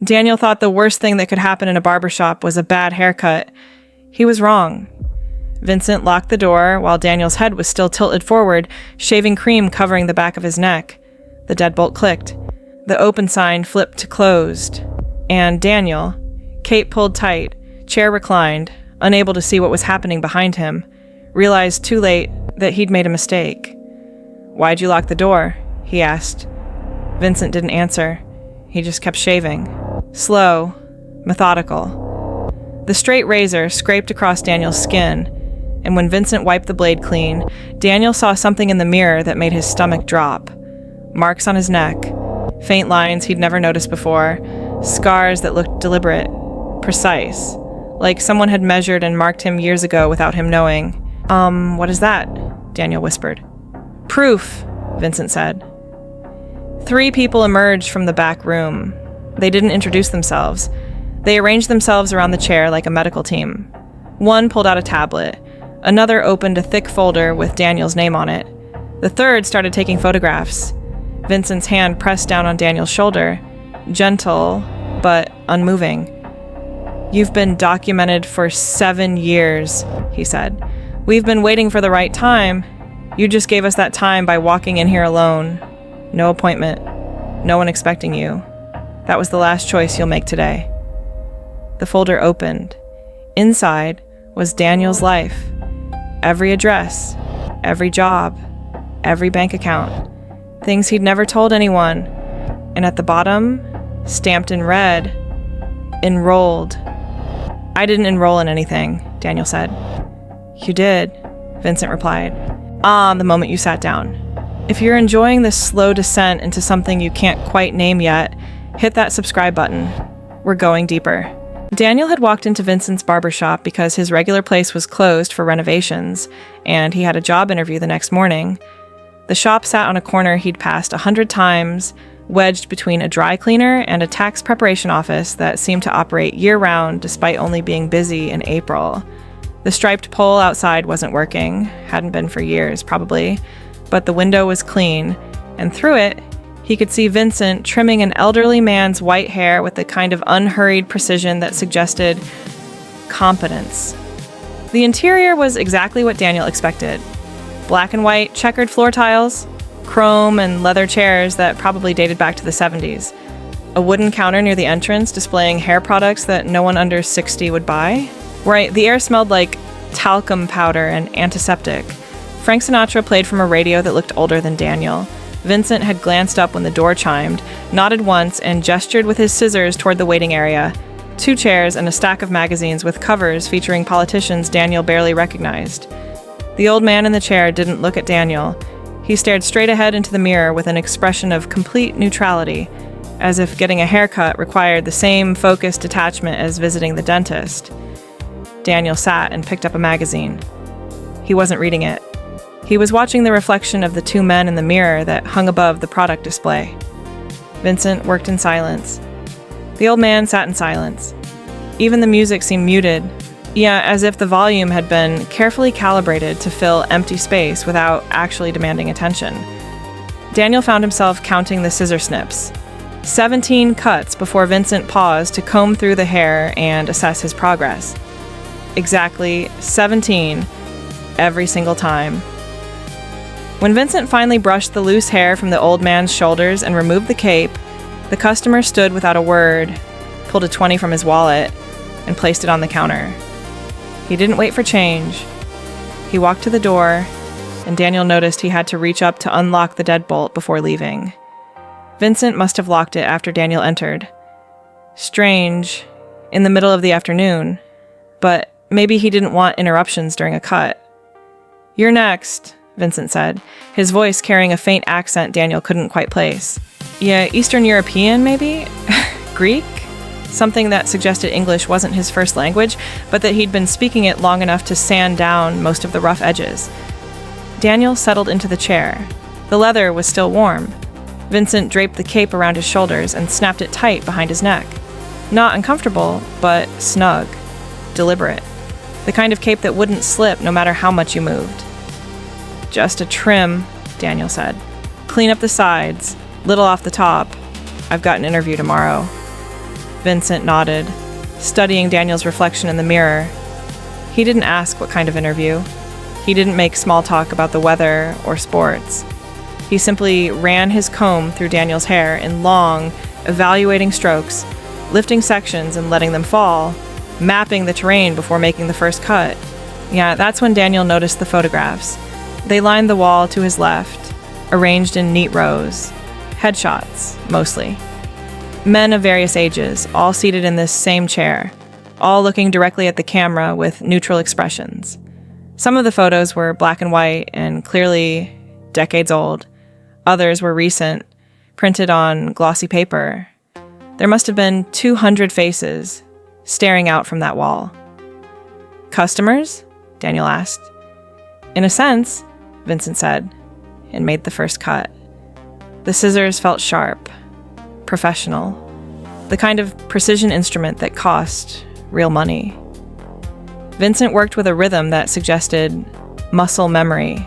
Daniel thought the worst thing that could happen in a barbershop was a bad haircut. He was wrong. Vincent locked the door while Daniel's head was still tilted forward, shaving cream covering the back of his neck. The deadbolt clicked. The open sign flipped to closed. And Daniel, cape pulled tight, chair reclined, unable to see what was happening behind him, realized too late that he'd made a mistake. "Why'd you lock the door?" he asked. Vincent didn't answer. He just kept shaving. Slow, methodical. The straight razor scraped across Daniel's skin, and when Vincent wiped the blade clean, Daniel saw something in the mirror that made his stomach drop. Marks on his neck, faint lines he'd never noticed before, scars that looked deliberate, precise, like someone had measured and marked him years ago without him knowing. What is that?" Daniel whispered. "Proof," Vincent said. 3 people emerged from the back room. They didn't introduce themselves. They arranged themselves around the chair like a medical team. One pulled out a tablet. Another opened a thick folder with Daniel's name on it. The third started taking photographs. Vincent's hand pressed down on Daniel's shoulder, gentle but unmoving. "You've been documented for 7 years, he said. "We've been waiting for the right time. You just gave us that time by walking in here alone. No appointment. No one expecting you. That was the last choice you'll make today." The folder opened. Inside was Daniel's life. Every address, every job, every bank account. Things he'd never told anyone. And at the bottom, stamped in red, enrolled. "I didn't enroll in anything," Daniel said. "You did," Vincent replied. "The moment you sat down. If you're enjoying this slow descent into something you can't quite name yet, hit that subscribe button. We're going deeper." Daniel had walked into Vincent's barbershop because his regular place was closed for renovations, and he had a job interview the next morning. The shop sat on a corner he'd passed 100 times, wedged between a dry cleaner and a tax preparation office that seemed to operate year-round despite only being busy in April. The striped pole outside wasn't working, hadn't been for years probably, but the window was clean, and through it, he could see Vincent trimming an elderly man's white hair with the kind of unhurried precision that suggested competence. The interior was exactly what Daniel expected. Black and white checkered floor tiles, chrome and leather chairs that probably dated back to the 70s, a wooden counter near the entrance displaying hair products that no one under 60 would buy. Right, the air smelled like talcum powder and antiseptic. Frank Sinatra played from a radio that looked older than Daniel. Vincent had glanced up when the door chimed, nodded once, and gestured with his scissors toward the waiting area. 2 chairs and a stack of magazines with covers featuring politicians Daniel barely recognized. The old man in the chair didn't look at Daniel. He stared straight ahead into the mirror with an expression of complete neutrality, as if getting a haircut required the same focused detachment as visiting the dentist. Daniel sat and picked up a magazine. He wasn't reading it. He was watching the reflection of the 2 men in the mirror that hung above the product display. Vincent worked in silence. The old man sat in silence. Even the music seemed muted. Yeah, as if the volume had been carefully calibrated to fill empty space without actually demanding attention. Daniel found himself counting the scissor snips. 17 cuts before Vincent paused to comb through the hair and assess his progress. Exactly 17, every single time. When Vincent finally brushed the loose hair from the old man's shoulders and removed the cape, the customer stood without a word, pulled a 20 from his wallet, and placed it on the counter. He didn't wait for change. He walked to the door, and Daniel noticed he had to reach up to unlock the deadbolt before leaving. Vincent must have locked it after Daniel entered. Strange, in the middle of the afternoon, but maybe he didn't want interruptions during a cut. "You're next," Vincent said, his voice carrying a faint accent Daniel couldn't quite place. "Yeah, Eastern European, maybe? Greek?" Something that suggested English wasn't his first language, but that he'd been speaking it long enough to sand down most of the rough edges. Daniel settled into the chair. The leather was still warm. Vincent draped the cape around his shoulders and snapped it tight behind his neck. Not uncomfortable, but snug. Deliberate. The kind of cape that wouldn't slip no matter how much you moved. "Just a trim," Daniel said. "Clean up the sides, little off the top. I've got an interview tomorrow." Vincent nodded, studying Daniel's reflection in the mirror. He didn't ask what kind of interview. He didn't make small talk about the weather or sports. He simply ran his comb through Daniel's hair in long, evaluating strokes, lifting sections and letting them fall, mapping the terrain before making the first cut. Yeah, that's when Daniel noticed the photographs. They lined the wall to his left, arranged in neat rows. Headshots, mostly. Men of various ages, all seated in this same chair, all looking directly at the camera with neutral expressions. Some of the photos were black and white and clearly decades old. Others were recent, printed on glossy paper. There must have been 200 faces staring out from that wall. Customers? Daniel asked. In a sense, Vincent said, and made the first cut. The scissors felt sharp, professional, the kind of precision instrument that cost real money. Vincent worked with a rhythm that suggested muscle memory,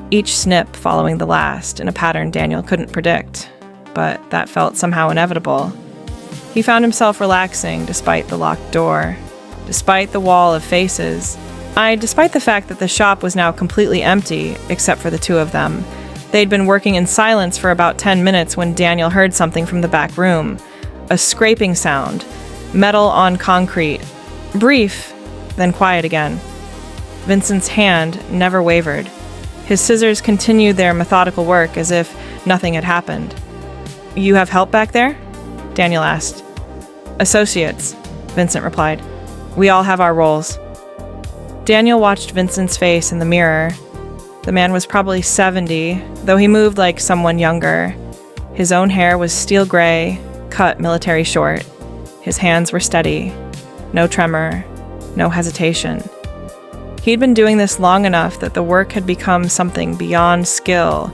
each snip following the last in a pattern Daniel couldn't predict, but that felt somehow inevitable. He found himself relaxing despite the locked door, despite the wall of faces, despite the fact that the shop was now completely empty except for the two of them. They'd been working in silence for about 10 minutes when Daniel heard something from the back room. A scraping sound, metal on concrete. Brief, then quiet again. Vincent's hand never wavered. His scissors continued their methodical work as if nothing had happened. You have help back there? Daniel asked. Associates, Vincent replied. We all have our roles. Daniel watched Vincent's face in the mirror. The man was probably 70, though he moved like someone younger. His own hair was steel gray, cut military short. His hands were steady. No tremor, no hesitation. He'd been doing this long enough that the work had become something beyond skill.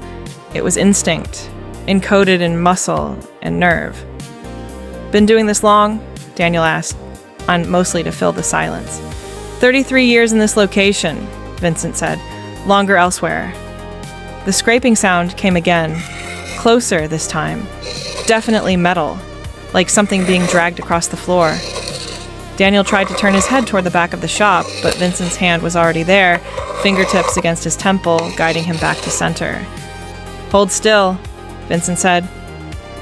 It was instinct, encoded in muscle and nerve. Been doing this long? Daniel asked, mostly to fill the silence. 33 years in this location, Vincent said. Longer elsewhere. The scraping sound came again, closer this time. Definitely metal, like something being dragged across the floor. Daniel tried to turn his head toward the back of the shop, but Vincent's hand was already there, fingertips against his temple, guiding him back to center. Hold still, Vincent said.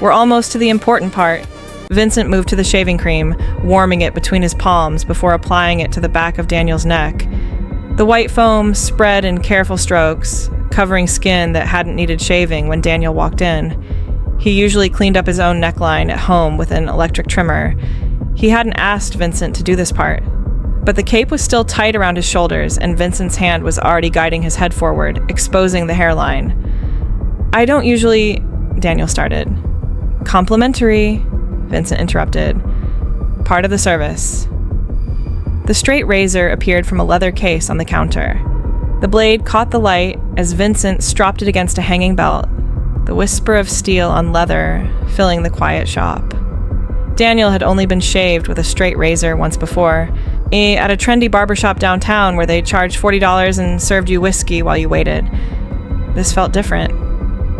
We're almost to the important part. Vincent moved to the shaving cream, warming it between his palms before applying it to the back of Daniel's neck. The white foam spread in careful strokes, covering skin that hadn't needed shaving when Daniel walked in. He usually cleaned up his own neckline at home with an electric trimmer. He hadn't asked Vincent to do this part. But the cape was still tight around his shoulders, and Vincent's hand was already guiding his head forward, exposing the hairline. I don't usually... Daniel started. Complimentary, Vincent interrupted. Part of the service. The straight razor appeared from a leather case on the counter. The blade caught the light as Vincent stropped it against a hanging belt, the whisper of steel on leather filling the quiet shop. Daniel had only been shaved with a straight razor once before, at a trendy barbershop downtown where they charged $40 and served you whiskey while you waited. This felt different,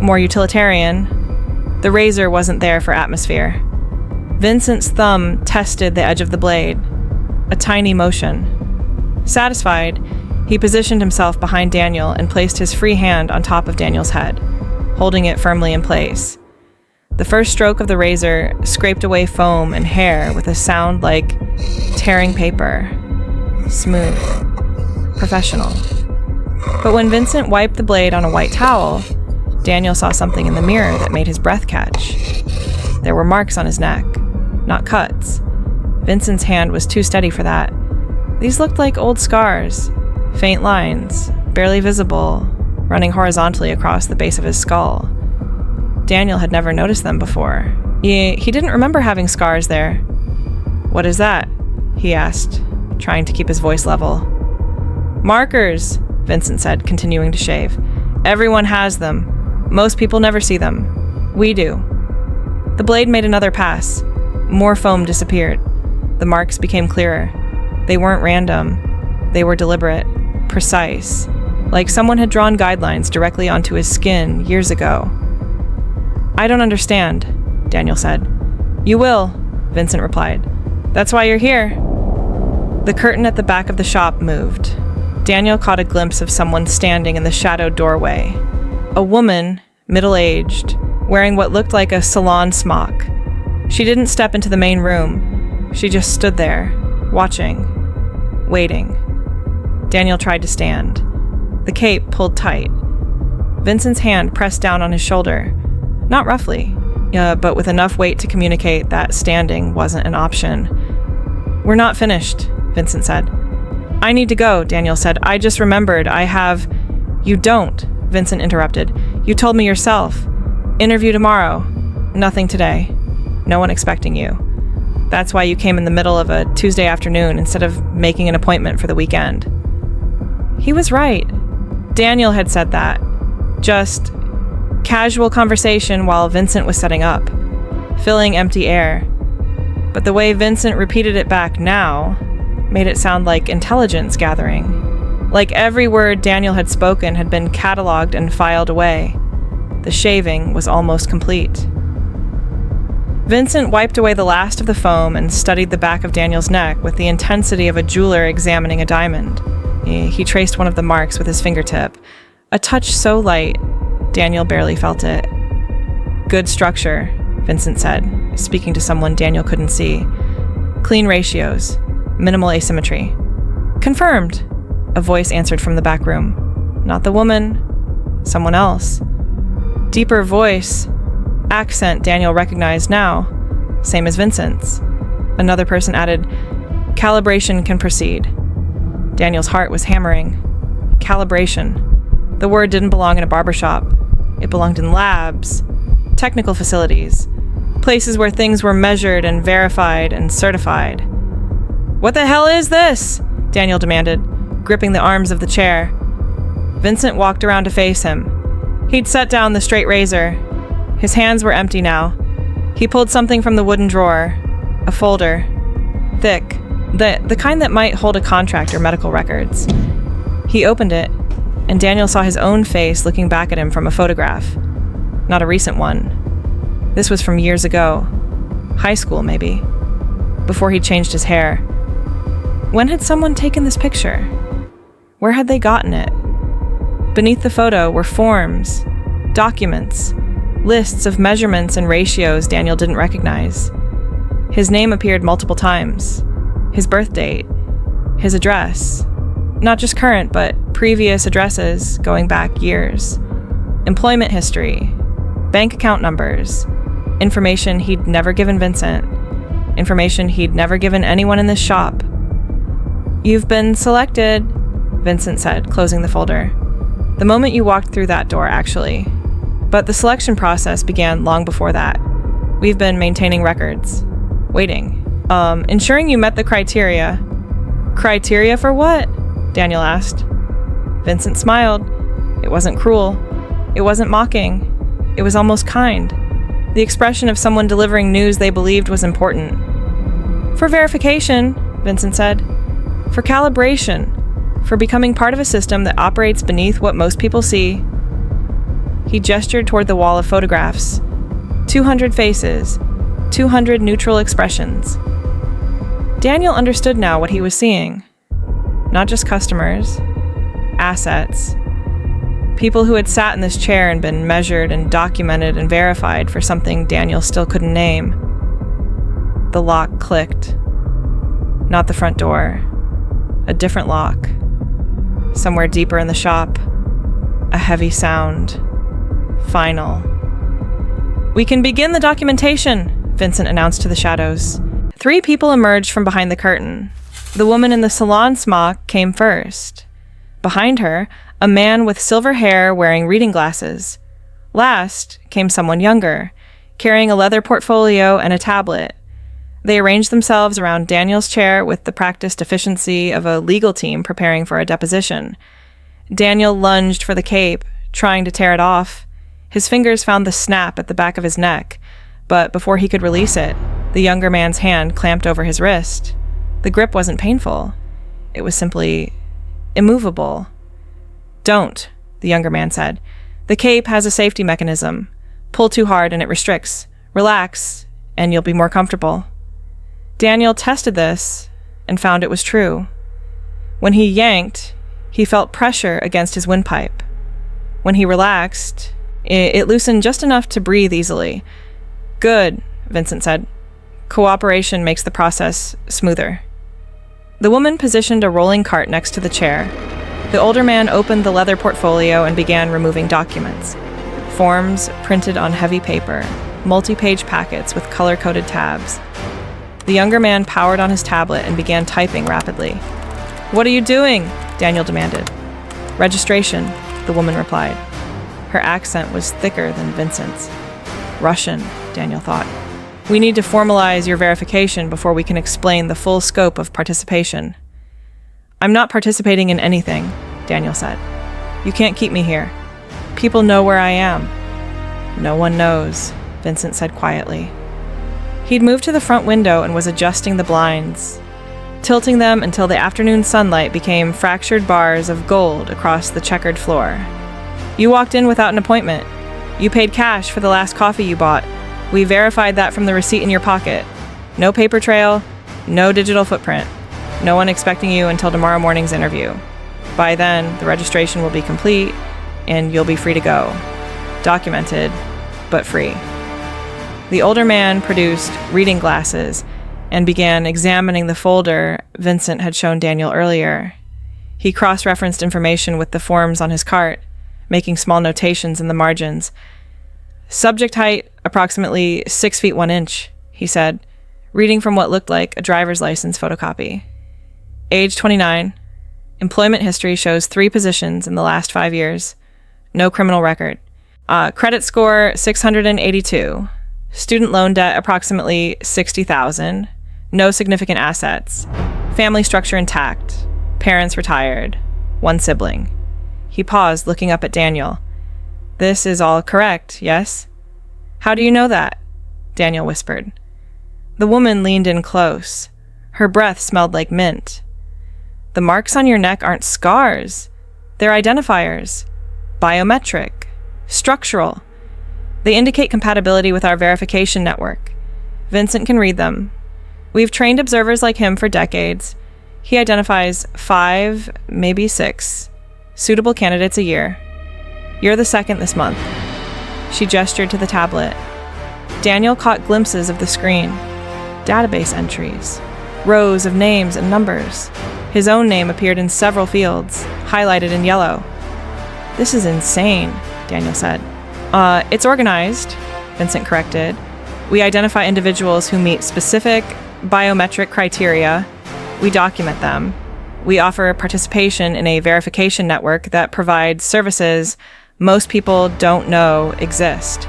more utilitarian. The razor wasn't there for atmosphere. Vincent's thumb tested the edge of the blade, a tiny motion. Satisfied, he positioned himself behind Daniel and placed his free hand on top of Daniel's head, holding it firmly in place. The first stroke of the razor scraped away foam and hair with a sound like tearing paper. Smooth. Professional. But when Vincent wiped the blade on a white towel, Daniel saw something in the mirror that made his breath catch. There were marks on his neck, not cuts. Vincent's hand was too steady for that. These looked like old scars, faint lines, barely visible, running horizontally across the base of his skull. Daniel had never noticed them before. He didn't remember having scars there. What is that? He asked, trying to keep his voice level. Markers, Vincent said, continuing to shave. Everyone has them. Most people never see them. We do. The blade made another pass. More foam disappeared. The marks became clearer. They weren't random. They were deliberate, precise, like someone had drawn guidelines directly onto his skin years ago. I don't understand, Daniel said. You will, Vincent replied. That's why you're here. The curtain at the back of the shop moved. Daniel caught a glimpse of someone standing in the shadowed doorway. A woman, middle-aged, wearing what looked like a salon smock. She didn't step into the main room. She just stood there, watching, waiting. Daniel tried to stand. The cape pulled tight. Vincent's hand pressed down on his shoulder. Not roughly, but with enough weight to communicate that standing wasn't an option. We're not finished, Vincent said. I need to go, Daniel said. I just remembered I have... You don't, Vincent interrupted. You told me yourself. Interview tomorrow. Nothing today. No one expecting you. That's why you came in the middle of a Tuesday afternoon instead of making an appointment for the weekend. He was right. Daniel had said that. Just casual conversation while Vincent was setting up, filling empty air. But the way Vincent repeated it back now made it sound like intelligence gathering. Like every word Daniel had spoken had been cataloged and filed away. The shaving was almost complete. Vincent wiped away the last of the foam and studied the back of Daniel's neck with the intensity of a jeweler examining a diamond. He traced one of the marks with his fingertip. A touch so light, Daniel barely felt it. Good structure, Vincent said, speaking to someone Daniel couldn't see. Clean ratios, minimal asymmetry. Confirmed, a voice answered from the back room. Not the woman, someone else. Deeper voice, accent Daniel recognized now, same as Vincent's. Another person added, calibration can proceed. Daniel's heart was hammering. Calibration. The word didn't belong in a barbershop. It belonged in labs, technical facilities, places where things were measured and verified and certified. What the hell is this? Daniel demanded, gripping the arms of the chair. Vincent walked around to face him. He'd set down the straight razor. His hands were empty now. He pulled something from the wooden drawer, a folder, thick, the kind that might hold a contract or medical records. He opened it, and Daniel saw his own face looking back at him from a photograph. Not a recent one. This was from years ago. High school, maybe. Before he changed his hair. When had someone taken this picture? Where had they gotten it? Beneath the photo were forms, documents, lists of measurements and ratios Daniel didn't recognize. His name appeared multiple times. His birth date. His address. Not just current, but previous addresses going back years. Employment history. Bank account numbers. Information he'd never given Vincent. Information he'd never given anyone in this shop. You've been selected, Vincent said, closing the folder. The moment you walked through that door, actually. But the selection process began long before that. We've been maintaining records. Waiting. Ensuring you met the criteria. Criteria for what? Daniel asked. Vincent smiled. It wasn't cruel. It wasn't mocking. It was almost kind. The expression of someone delivering news they believed was important. For verification, Vincent said. For calibration. For becoming part of a system that operates beneath what most people see. He gestured toward the wall of photographs. 200 faces. 200 neutral expressions. Daniel understood now what he was seeing. Not just customers. Assets. People who had sat in this chair and been measured and documented and verified for something Daniel still couldn't name. The lock clicked. Not the front door. A different lock. Somewhere deeper in the shop. A heavy sound. Final. We can begin the documentation, Vincent announced to the shadows. 3 people emerged from behind the curtain. The woman in the salon smock came first. Behind her, a man with silver hair wearing reading glasses. Last came someone younger, carrying a leather portfolio and a tablet. They arranged themselves around Daniel's chair with the practiced efficiency of a legal team preparing for a deposition. Daniel lunged for the cape, trying to tear it off. His fingers found the snap at the back of his neck, but before he could release it, the younger man's hand clamped over his wrist. The grip wasn't painful. It was simply immovable. Don't, the younger man said. The cape has a safety mechanism. Pull too hard and it restricts. Relax, and you'll be more comfortable. Daniel tested this and found it was true. When he yanked, he felt pressure against his windpipe. When he relaxed, it loosened just enough to breathe easily. Good, Vincent said. Cooperation makes the process smoother. The woman positioned a rolling cart next to the chair. The older man opened the leather portfolio and began removing documents. Forms printed on heavy paper, multi-page packets with color-coded tabs. The younger man powered on his tablet and began typing rapidly. "What are you doing?" Daniel demanded. "Registration," the woman replied. Her accent was thicker than Vincent's. Russian, Daniel thought. "We need to formalize your verification before we can explain the full scope of participation." "I'm not participating in anything," Daniel said. "You can't keep me here. People know where I am." "No one knows," Vincent said quietly. He'd moved to the front window and was adjusting the blinds, tilting them until the afternoon sunlight became fractured bars of gold across the checkered floor. "You walked in without an appointment. You paid cash for the last coffee you bought. We verified that from the receipt in your pocket. No paper trail, no digital footprint. No one expecting you until tomorrow morning's interview. By then, the registration will be complete, and you'll be free to go. Documented, but free." The older man produced reading glasses and began examining the folder Vincent had shown Daniel earlier. He cross-referenced information with the forms on his cart, making small notations in the margins. "Subject height, approximately 6 feet 1 inch, he said, reading from what looked like a driver's license photocopy. "Age 29. Employment history shows 3 positions in the last 5 years. No criminal record. Credit score 682. Student loan debt approximately 60,000. No significant assets. Family structure intact. Parents retired. 1 sibling." He paused, looking up at Daniel. "This is all correct, yes?" "How do you know that?" Daniel whispered. The woman leaned in close. Her breath smelled like mint. "The marks on your neck aren't scars. They're identifiers. Biometric. Structural. They indicate compatibility with our verification network. Vincent can read them. We've trained observers like him for decades. He identifies 5, maybe 6, suitable candidates a year. You're the 2nd this month." She gestured to the tablet. Daniel caught glimpses of the screen. Database entries. Rows of names and numbers. His own name appeared in several fields, highlighted in yellow. "This is insane," Daniel said. It's organized," Vincent corrected. "We identify individuals who meet specific biometric criteria. We document them. We offer participation in a verification network that provides services most people don't know exist."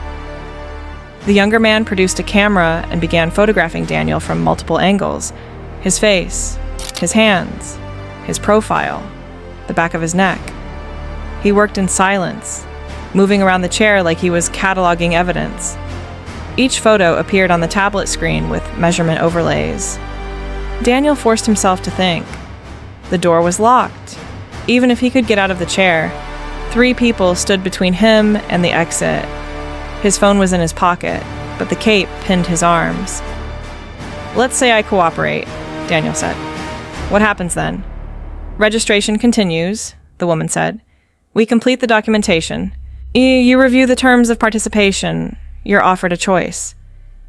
The younger man produced a camera and began photographing Daniel from multiple angles. His face, his hands, his profile, the back of his neck. He worked in silence, moving around the chair like he was cataloging evidence. Each photo appeared on the tablet screen with measurement overlays. Daniel forced himself to think. The door was locked. Even if he could get out of the chair, 3 people stood between him and the exit. His phone was in his pocket, but the cape pinned his arms. "Let's say I cooperate," Daniel said. "What happens then?" "Registration continues," the woman said. "We complete the documentation. You review the terms of participation. You're offered a choice.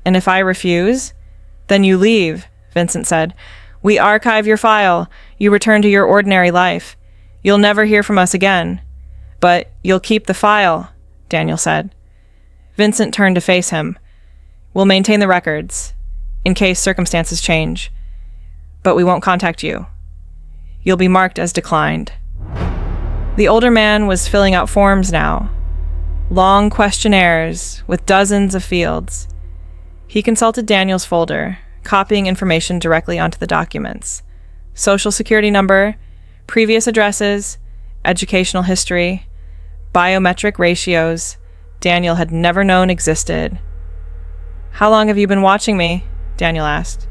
And if I refuse, then you leave," Vincent said. "We archive your file. You return to your ordinary life. You'll never hear from us again. But you'll keep the file," Daniel said. Vincent turned to face him. "We'll maintain the records, in case circumstances change. But we won't contact you. You'll be marked as declined." The older man was filling out forms now. Long questionnaires with dozens of fields. He consulted Daniel's folder, copying information directly onto the documents. Social security number, previous addresses, educational history, biometric ratios Daniel had never known existed. "How long have you been watching me?" Daniel asked.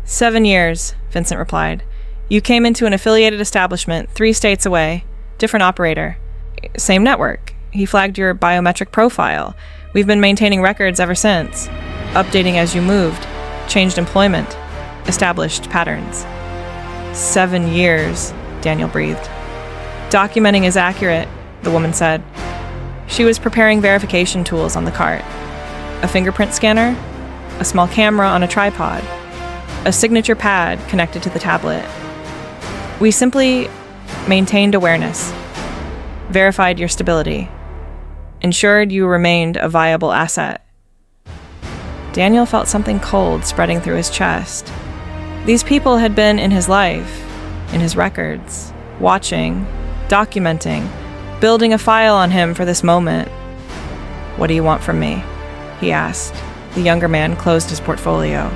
7 years, Vincent replied. "You came into an affiliated establishment 3 states away, different operator. Same network. He flagged your biometric profile. We've been maintaining records ever since, updating as you moved, changed employment. established patterns. 7 years, Daniel breathed. Documenting is accurate, the woman said. She was preparing verification tools on the cart. A fingerprint scanner, a small camera on a tripod, a signature pad connected to the tablet. We simply maintained awareness, verified your stability, ensured you remained a viable asset. Daniel felt something cold spreading through his chest. These people had been in his life, in his records, watching, documenting, building a file on him for this moment. "What do you want from me?" he asked. The younger man closed his portfolio.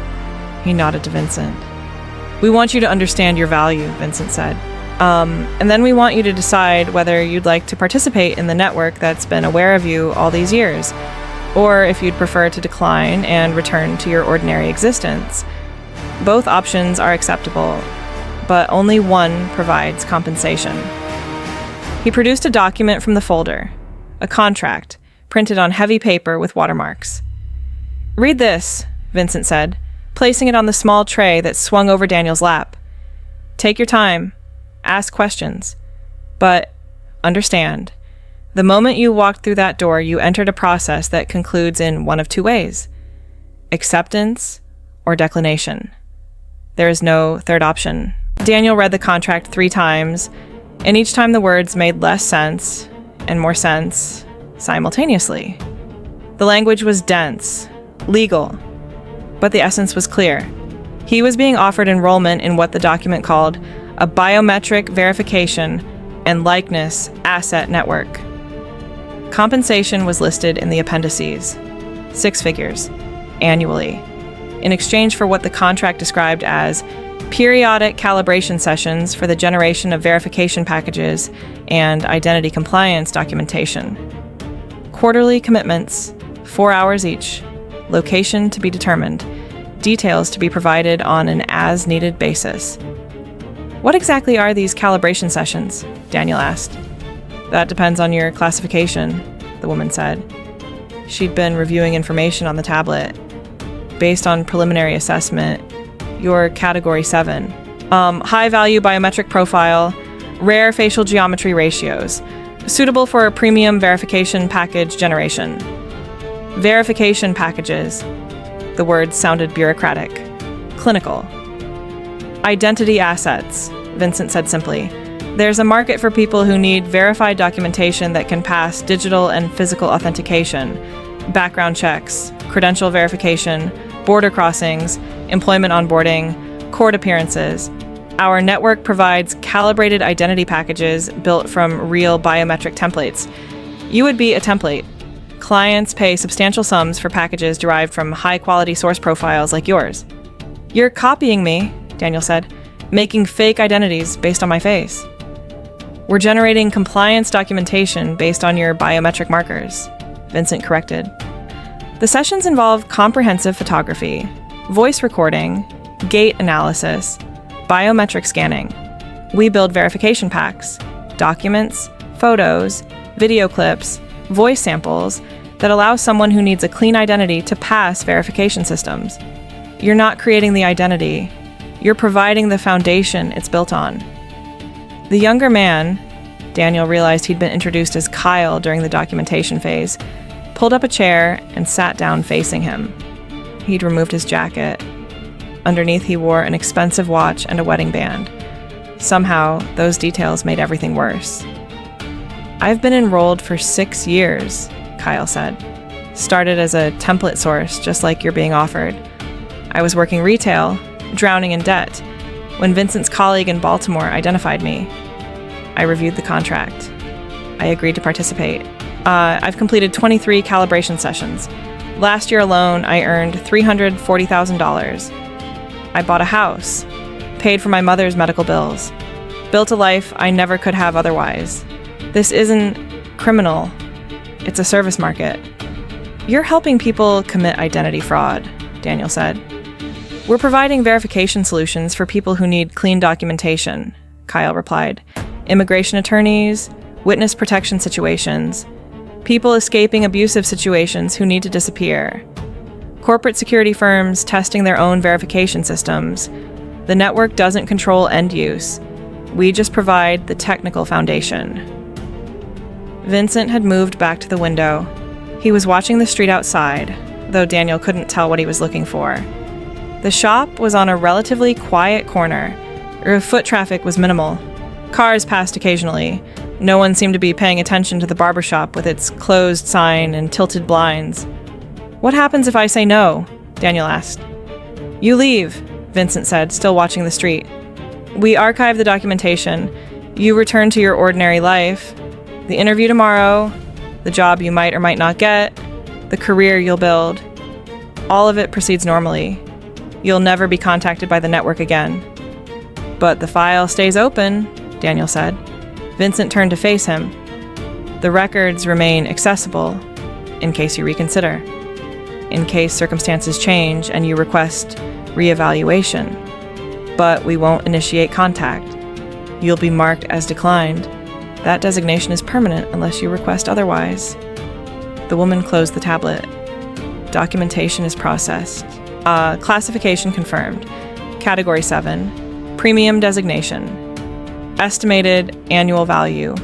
He nodded to Vincent. "We want you to understand your value," Vincent said. And then we want you to decide whether you'd like to participate in the network that's been aware of you all these years, or if you'd prefer to decline and return to your ordinary existence. Both options are acceptable, but only one provides compensation. He produced a document from the folder, a contract, printed on heavy paper with watermarks. "Read this," Vincent said, placing it on the small tray that swung over Daniel's lap. "Take your time. Ask questions. But understand, the moment you walked through that door, you entered a process that concludes in one of two ways: acceptance or declination. There is no third option." Daniel read the contract 3 times, and each time the words made less sense and more sense simultaneously. The language was dense, legal, but the essence was clear. He was being offered enrollment in what the document called a biometric verification and likeness asset network. Compensation was listed in the appendices, 6 figures, annually, in exchange for what the contract described as periodic calibration sessions for the generation of verification packages and identity compliance documentation. Quarterly commitments, 4 hours each, location to be determined, details to be provided on an as-needed basis. "What exactly are these calibration sessions?" Daniel asked. "That depends on your classification," the woman said. She'd been reviewing information on the tablet. "Based on preliminary assessment, you're Category 7. High-value biometric profile, rare facial geometry ratios, suitable for premium verification package generation." Verification packages. The words sounded bureaucratic. Clinical. "Identity assets," Vincent said simply. "There's a market for people who need verified documentation that can pass digital and physical authentication, background checks, credential verification, border crossings, employment onboarding, court appearances. Our network provides calibrated identity packages built from real biometric templates. You would be a template. Clients pay substantial sums for packages derived from high-quality source profiles like yours." "You're copying me," Daniel said, "making fake identities based on my face." "We're generating compliance documentation based on your biometric markers," Vincent corrected. "The sessions involve comprehensive photography, voice recording, gait analysis, biometric scanning. We build verification packs, documents, photos, video clips, voice samples that allow someone who needs a clean identity to pass verification systems. You're not creating the identity. You're providing the foundation it's built on." The younger man, Daniel realized he'd been introduced as Kyle during the documentation phase, pulled up a chair and sat down facing him. He'd removed his jacket. Underneath, he wore an expensive watch and a wedding band. Somehow, those details made everything worse. "I've been enrolled for 6 years, Kyle said. "Started as a template source, just like you're being offered. I was working retail, drowning in debt, when Vincent's colleague in Baltimore identified me. I reviewed the contract. I agreed to participate. I've completed 23 calibration sessions. Last year alone, I earned $340,000. I bought a house, paid for my mother's medical bills, built a life I never could have otherwise. This isn't criminal. It's a service market." "You're helping people commit identity fraud," Daniel said. "We're providing verification solutions for people who need clean documentation," Kyle replied. "Immigration attorneys, witness protection situations, people escaping abusive situations who need to disappear. Corporate security firms testing their own verification systems. The network doesn't control end use. We just provide the technical foundation. Vincent had moved back to the window. He was watching the street outside, though Daniel couldn't tell what he was looking for. The shop was on a relatively quiet corner. Foot traffic was minimal. Cars passed occasionally. No one seemed to be paying attention to the barber shop with its closed sign and tilted blinds. "What happens if I say no?" Daniel asked. "You leave," Vincent said, still watching the street. "We archive the documentation. You return to your ordinary life. The interview tomorrow, the job you might or might not get, the career you'll build. All of it proceeds normally. You'll never be contacted by the network again." "But the file stays open," Daniel said. Vincent turned to face him. "The records remain accessible, in case you reconsider. In case circumstances change and you request reevaluation. But we won't initiate contact. You'll be marked as declined. That designation is permanent unless you request otherwise." The woman closed the tablet. "Documentation is processed. Classification confirmed. Category 7. Premium designation. Estimated annual value."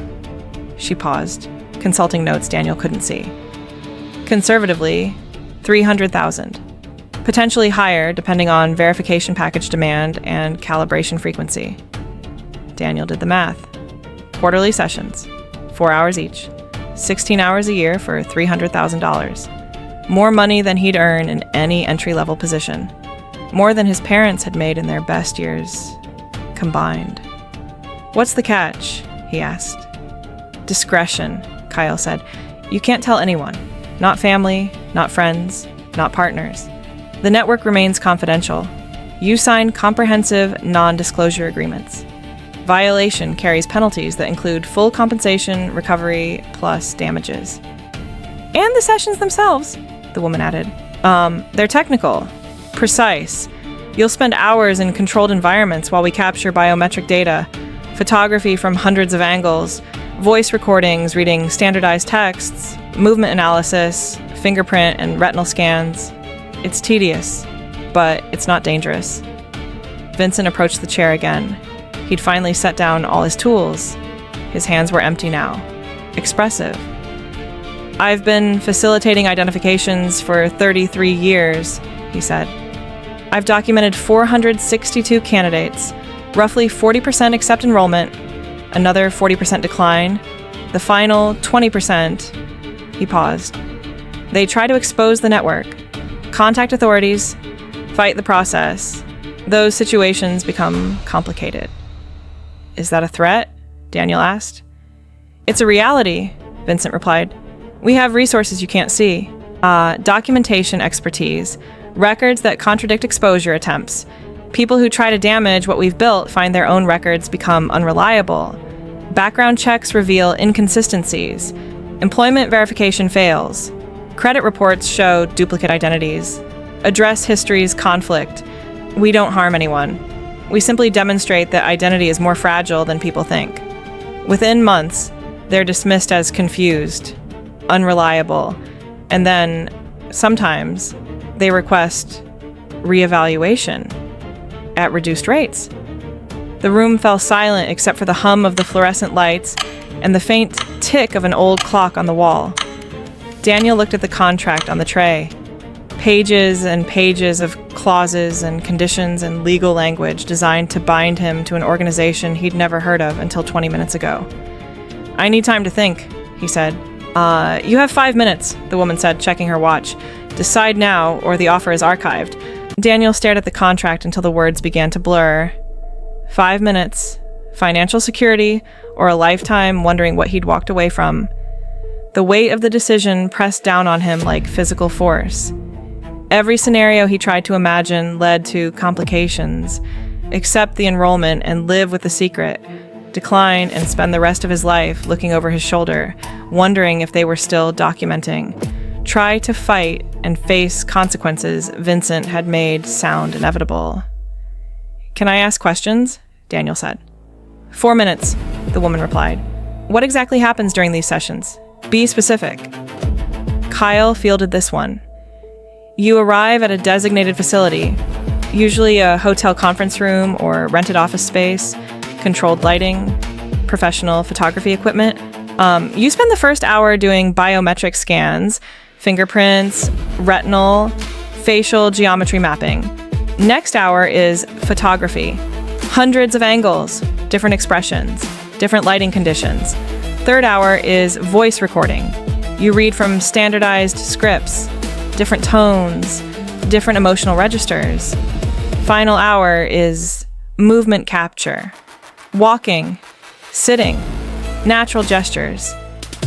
She paused, consulting notes Daniel couldn't see. "Conservatively, 300,000. Potentially higher depending on verification package demand and calibration frequency." Daniel did the math. Quarterly sessions, 4 hours each, 16 hours a year for $300,000. More money than he'd earn in any entry-level position. More than his parents had made in their best years combined. "What's the catch?" he asked. "Discretion," Kyle said. "You can't tell anyone. Not family, not friends, not partners. The network remains confidential. You sign comprehensive non-disclosure agreements. Violation carries penalties that include full compensation, recovery, plus damages." "And the sessions themselves," the woman added. They're technical, precise. You'll spend hours in controlled environments while we capture biometric data, photography from hundreds of angles, voice recordings reading standardized texts, movement analysis, fingerprint and retinal scans. It's tedious, but it's not dangerous." Vincent approached the chair again. He'd finally set down all his tools. His hands were empty now. Expressive. "I've been facilitating identifications for 33 years, he said. "I've documented 462 candidates. Roughly 40% accept enrollment, another 40% decline. The final 20%, he paused. They try to expose the network, contact authorities, fight the process. Those situations become complicated." "Is that a threat?" Daniel asked. "It's a reality," Vincent replied. "We have resources you can't see. Documentation expertise, records that contradict exposure attempts. People who try to damage what we've built find their own records become unreliable. Background checks reveal inconsistencies. Employment verification fails. Credit reports show duplicate identities. Address histories conflict. We don't harm anyone. We simply demonstrate that identity is more fragile than people think. Within months, they're dismissed as confused, unreliable, and then, sometimes, they request reevaluation at reduced rates." The room fell silent except for the hum of the fluorescent lights and the faint tick of an old clock on the wall. Daniel looked at the contract on the tray. Pages and pages of clauses and conditions and legal language designed to bind him to an organization he'd never heard of until 20 minutes ago. "I need time to think," he said. You have 5 minutes," the woman said, checking her watch. "Decide now, or the offer is archived." Daniel stared at the contract until the words began to blur. 5 minutes, financial security, or a lifetime wondering what he'd walked away from. The weight of the decision pressed down on him like physical force. Every scenario he tried to imagine led to complications. Accept the enrollment and live with the secret. Decline and spend the rest of his life looking over his shoulder, wondering if they were still documenting. Try to fight and face consequences Vincent had made sound inevitable. "Can I ask questions?" Daniel said. 4 minutes, the woman replied. "What exactly happens during these sessions? Be specific." Kyle fielded this one. You arrive at a designated facility, usually a hotel conference room or rented office space, controlled lighting, professional photography equipment. You spend the first hour doing biometric scans, fingerprints, retinal, facial geometry mapping. Next hour is photography. Hundreds of angles, different expressions, different lighting conditions. Third hour is voice recording. You read from standardized scripts, different tones, different emotional registers. Final hour is movement capture. Walking, sitting, natural gestures.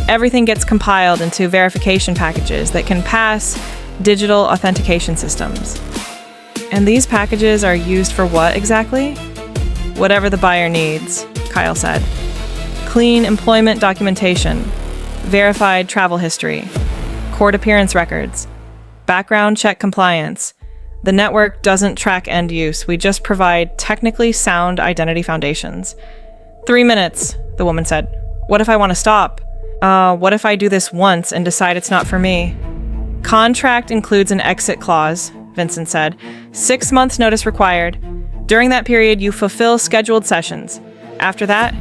Everything gets compiled into verification packages that can pass digital authentication systems. And these packages are used for what exactly? Whatever the buyer needs, Kyle said. Clean employment documentation, verified travel history, court appearance records, background check compliance. The network doesn't track end use. We just provide technically sound identity foundations. 3 minutes, the woman said. What if I want to stop? What if I do this once and decide it's not for me? Contract includes an exit clause, Vincent said. 6 months notice required. During that period, you fulfill scheduled sessions. After that,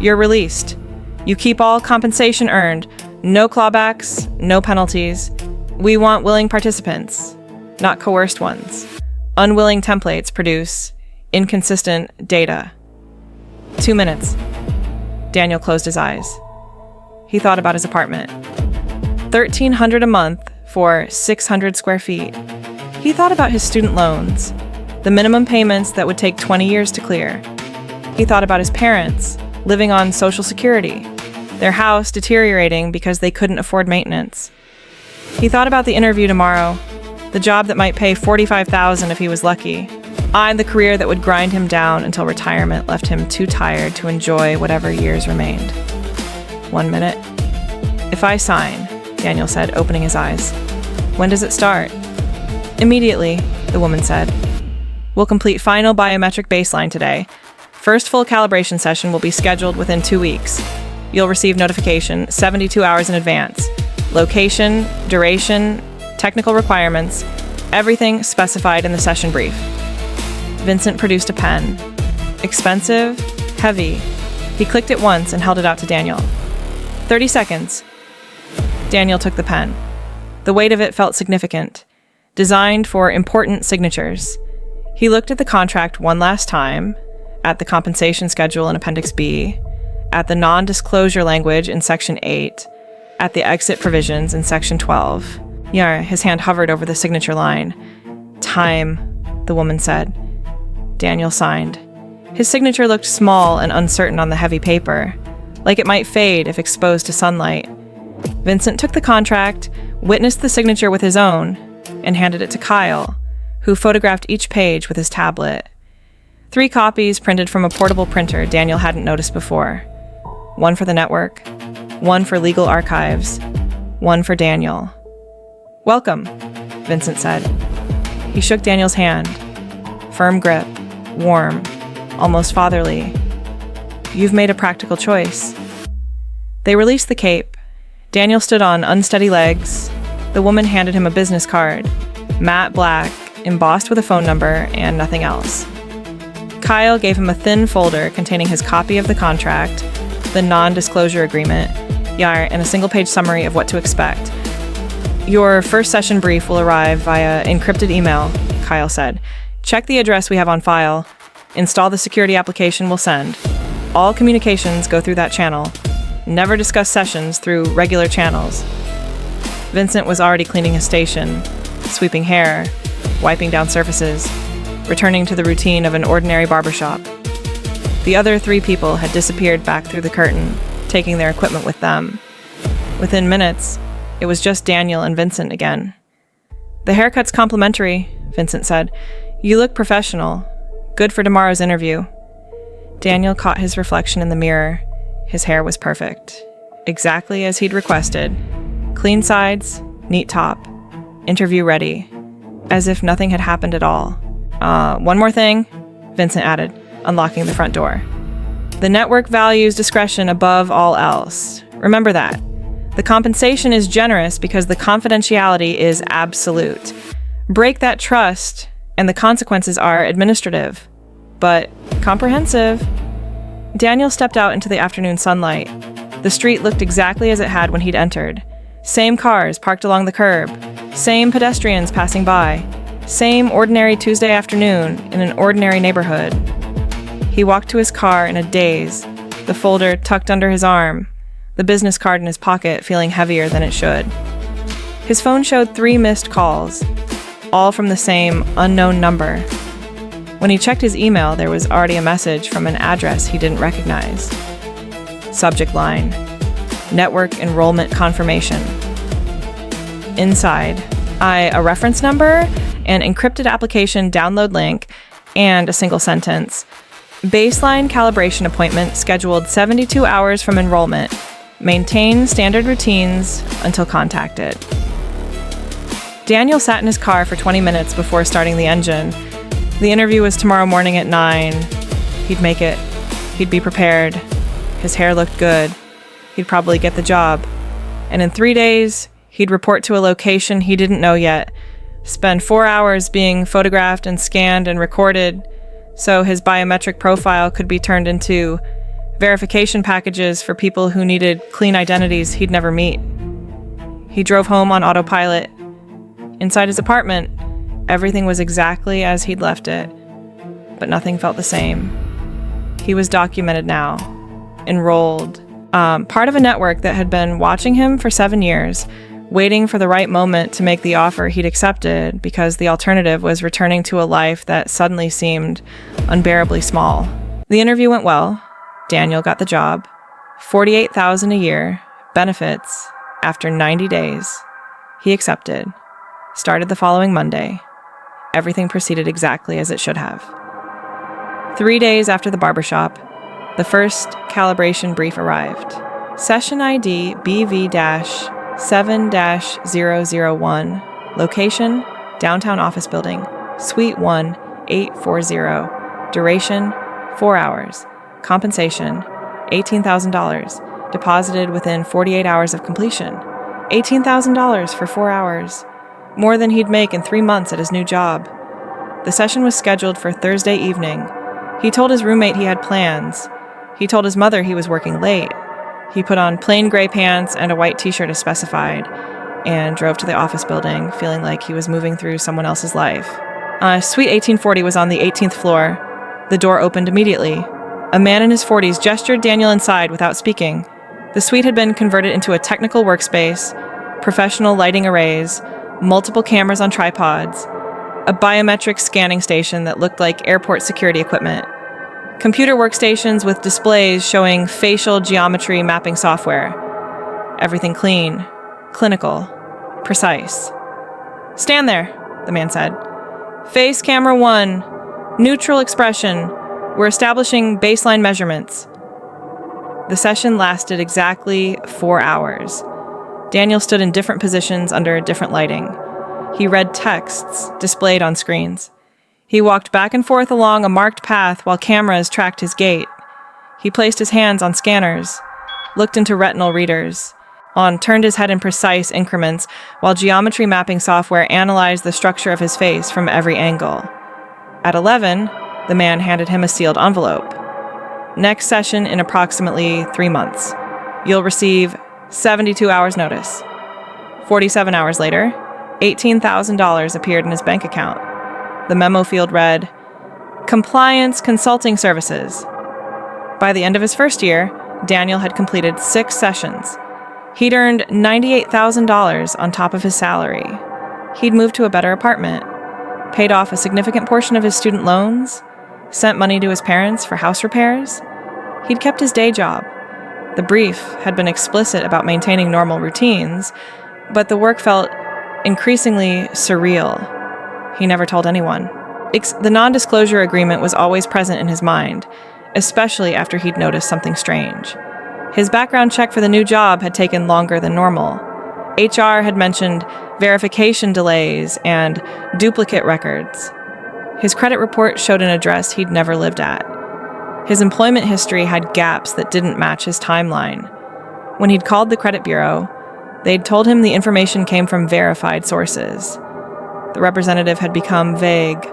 you're released. You keep all compensation earned. No clawbacks, no penalties. We want willing participants, not coerced ones. Unwilling templates produce inconsistent data. 2 minutes. Daniel closed his eyes. He thought about his apartment. $1,300 a month for 600 square feet. He thought about his student loans, the minimum payments that would take 20 years to clear. He thought about his parents, living on Social Security, their house deteriorating because they couldn't afford maintenance. He thought about the interview tomorrow, the job that might pay $45,000 if he was lucky, and the career that would grind him down until retirement left him too tired to enjoy whatever years remained. 1 minute. If I sign, Daniel said, opening his eyes. When does it start? Immediately, the woman said. We'll complete final biometric baseline today. First full calibration session will be scheduled within 2 weeks. You'll receive notification 72 hours in advance. Location, duration, technical requirements, everything specified in the session brief. Vincent produced a pen. Expensive, heavy. He clicked it once and held it out to Daniel. 30 seconds. Daniel took the pen. The weight of it felt significant, designed for important signatures. He looked at the contract one last time, at the compensation schedule in Appendix B, at the non-disclosure language in Section 8, at the exit provisions in Section 12. Yeah, his hand hovered over the signature line. Time, the woman said. Daniel signed. His signature looked small and uncertain on the heavy paper, like it might fade if exposed to sunlight. Vincent took the contract, witnessed the signature with his own, and handed it to Kyle, who photographed each page with his tablet. 3 copies printed from a portable printer Daniel hadn't noticed before. 1 for the network, 1 for legal archives, 1 for Daniel. Welcome, Vincent said. He shook Daniel's hand. Firm grip, warm, almost fatherly. You've made a practical choice. They released the cape. Daniel stood on unsteady legs. The woman handed him a business card, matte black, embossed with a phone number and nothing else. Kyle gave him a thin folder containing his copy of the contract, the non-disclosure agreement, and a single-page summary of what to expect. Your first session brief will arrive via encrypted email, Kyle said. Check the address we have on file. Install the security application we'll send. All communications go through that channel. Never discuss sessions through regular channels. Vincent was already cleaning his station, sweeping hair, wiping down surfaces, returning to the routine of an ordinary barbershop. The other 3 people had disappeared back through the curtain, taking their equipment with them. Within minutes, it was just Daniel and Vincent again. The haircut's complimentary, Vincent said. You look professional. Good for tomorrow's interview. Daniel caught his reflection in the mirror. His hair was perfect. Exactly as he'd requested. Clean sides, neat top. Interview ready. As if nothing had happened at all. One more thing, Vincent added, unlocking the front door. The network values discretion above all else. Remember that. The compensation is generous because the confidentiality is absolute. Break that trust, and the consequences are administrative, but comprehensive. Daniel stepped out into the afternoon sunlight. The street looked exactly as it had when he'd entered. Same cars parked along the curb, same pedestrians passing by, same ordinary Tuesday afternoon in an ordinary neighborhood. He walked to his car in a daze, the folder tucked under his arm, the business card in his pocket feeling heavier than it should. His phone showed 3 missed calls, all from the same unknown number. When he checked his email, there was already a message from an address he didn't recognize. Subject line: Network Enrollment Confirmation. Inside, a reference number, an encrypted application download link, and a single sentence. Baseline calibration appointment scheduled 72 hours from enrollment. Maintain standard routines until contacted. Daniel sat in his car for 20 minutes before starting the engine. The interview was tomorrow morning at 9. He'd make it. He'd be prepared. His hair looked good. He'd probably get the job. And in 3 days, he'd report to a location he didn't know yet, spend 4 hours being photographed and scanned and recorded so his biometric profile could be turned into verification packages for people who needed clean identities he'd never meet. He drove home on autopilot. Inside his apartment, everything was exactly as he'd left it, but nothing felt the same. He was documented now, enrolled, part of a network that had been watching him for 7 years, waiting for the right moment to make the offer he'd accepted because the alternative was returning to a life that suddenly seemed unbearably small. The interview went well. Daniel got the job. $48,000 a year, benefits, after 90 days. He accepted. Started the following Monday. Everything proceeded exactly as it should have. 3 days after the barbershop, the first calibration brief arrived. Session ID BV-7-001. Location, downtown office building. Suite 1, 840. Duration, 4 hours. Compensation, $18,000. Deposited within 48 hours of completion. $18,000 for 4 hours. More than he'd make in 3 months at his new job. The session was scheduled for Thursday evening. He told his roommate he had plans. He told his mother he was working late. He put on plain gray pants and a white t-shirt as specified, and drove to the office building, feeling like he was moving through someone else's life. Suite 1840 was on the 18th floor. The door opened immediately. A man in his 40s gestured Daniel inside without speaking. The suite had been converted into a technical workspace, professional lighting arrays, multiple cameras on tripods, a biometric scanning station that looked like airport security equipment, computer workstations with displays showing facial geometry mapping software. Everything clean, clinical, precise. "Stand there," the man said. "Face camera 1, neutral expression. We're establishing baseline measurements." The session lasted exactly 4 hours. Daniel stood in different positions under different lighting. He read texts displayed on screens. He walked back and forth along a marked path while cameras tracked his gait. He placed his hands on scanners, looked into retinal readers, turned his head in precise increments while geometry mapping software analyzed the structure of his face from every angle. At 11, the man handed him a sealed envelope. "Next session in approximately 3 months. You'll receive 72 hours notice." 47 hours later, $18,000 appeared in his bank account. The memo field read, "Compliance Consulting Services." By the end of his first year, Daniel had completed 6 sessions. He'd earned $98,000 on top of his salary. He'd moved to a better apartment, paid off a significant portion of his student loans, sent money to his parents for house repairs. He'd kept his day job. The brief had been explicit about maintaining normal routines, but the work felt increasingly surreal. He never told anyone. The non-disclosure agreement was always present in his mind, especially after he'd noticed something strange. His background check for the new job had taken longer than normal. HR had mentioned verification delays and duplicate records. His credit report showed an address he'd never lived at. His employment history had gaps that didn't match his timeline. When he'd called the credit bureau, they'd told him the information came from verified sources. The representative had become vague.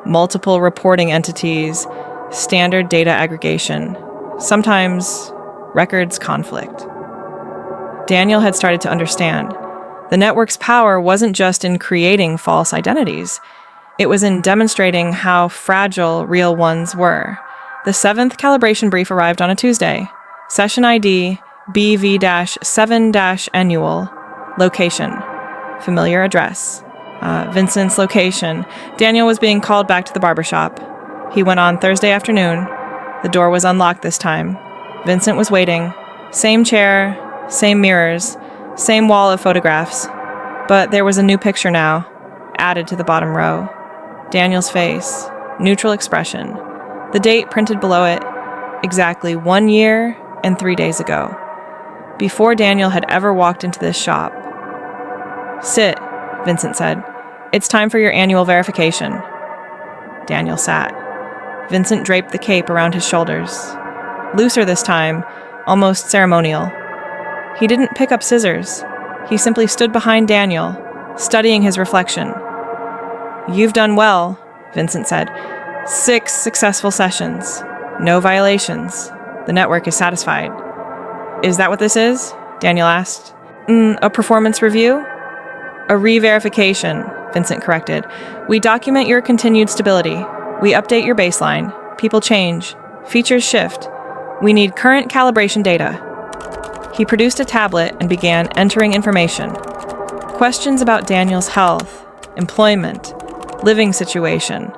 Multiple reporting entities, standard data aggregation, sometimes records conflict. Daniel had started to understand. The network's power wasn't just in creating false identities. It was in demonstrating how fragile real ones were. The 7th calibration brief arrived on a Tuesday. Session ID BV-7-annual. Location. Familiar address. Vincent's location. Daniel was being called back to the barbershop. He went on Thursday afternoon. The door was unlocked this time. Vincent was waiting. Same chair, same mirrors, same wall of photographs. But there was a new picture now, added to the bottom row. Daniel's face, neutral expression. The date printed below it, exactly 1 year and 3 days ago, before Daniel had ever walked into this shop. "Sit," Vincent said. "It's time for your annual verification." Daniel sat. Vincent draped the cape around his shoulders. Looser this time, almost ceremonial. He didn't pick up scissors. He simply stood behind Daniel, studying his reflection. "You've done well," Vincent said. 6 successful sessions. No violations. The network is satisfied. "Is that what this is?" Daniel asked. A performance review?" "A re-verification," Vincent corrected. "We document your continued stability. We update your baseline. People change. Features shift. We need current calibration data." He produced a tablet and began entering information. Questions about Daniel's health, employment, living situation.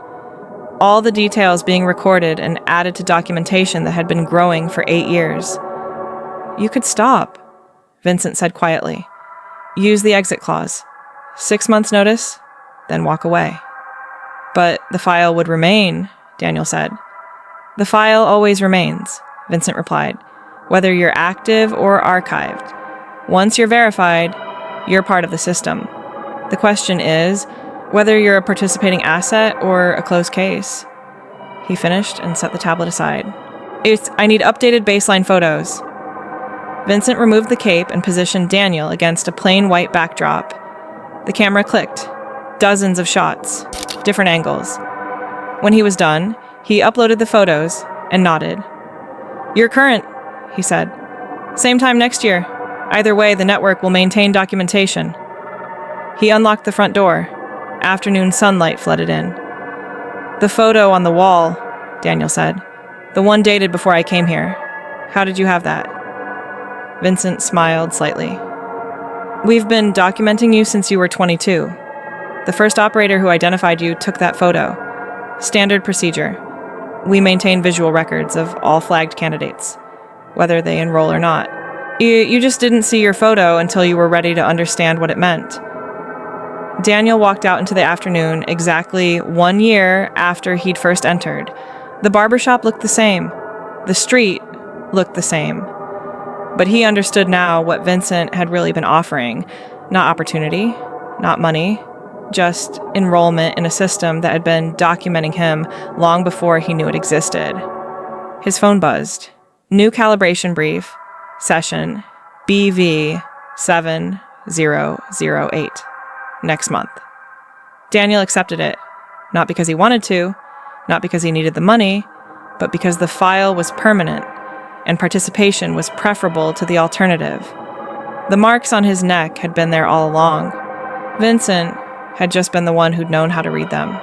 All the details being recorded and added to documentation that had been growing for 8 years. "You could stop," Vincent said quietly. "Use the exit clause. 6 months notice, then walk away." "But the file would remain," Daniel said. "The file always remains," Vincent replied, "whether you're active or archived. Once you're verified, you're part of the system. The question is whether you're a participating asset or a closed case." He finished and set the tablet aside. I need updated baseline photos." Vincent removed the cape and positioned Daniel against a plain white backdrop. The camera clicked. Dozens of shots, different angles. When he was done, he uploaded the photos and nodded. "You're current," he said. "Same time next year. Either way, the network will maintain documentation." He unlocked the front door. Afternoon sunlight flooded in. "The photo on the wall," Daniel said. "The one dated before I came here. How did you have that?" Vincent smiled slightly. "We've been documenting you since you were 22. The first operator who identified you took that photo. Standard procedure. We maintain visual records of all flagged candidates, whether they enroll or not. You just didn't see your photo until you were ready to understand what it meant." Daniel walked out into the afternoon exactly 1 year after he'd first entered. The barbershop looked the same. The street looked the same. But he understood now what Vincent had really been offering. Not opportunity, not money, just enrollment in a system that had been documenting him long before he knew it existed. His phone buzzed. New calibration brief, session BV-7008. Next month. Daniel accepted it, not because he wanted to, not because he needed the money, but because the file was permanent and participation was preferable to the alternative. The marks on his neck had been there all along. Vincent had just been the one who'd known how to read them.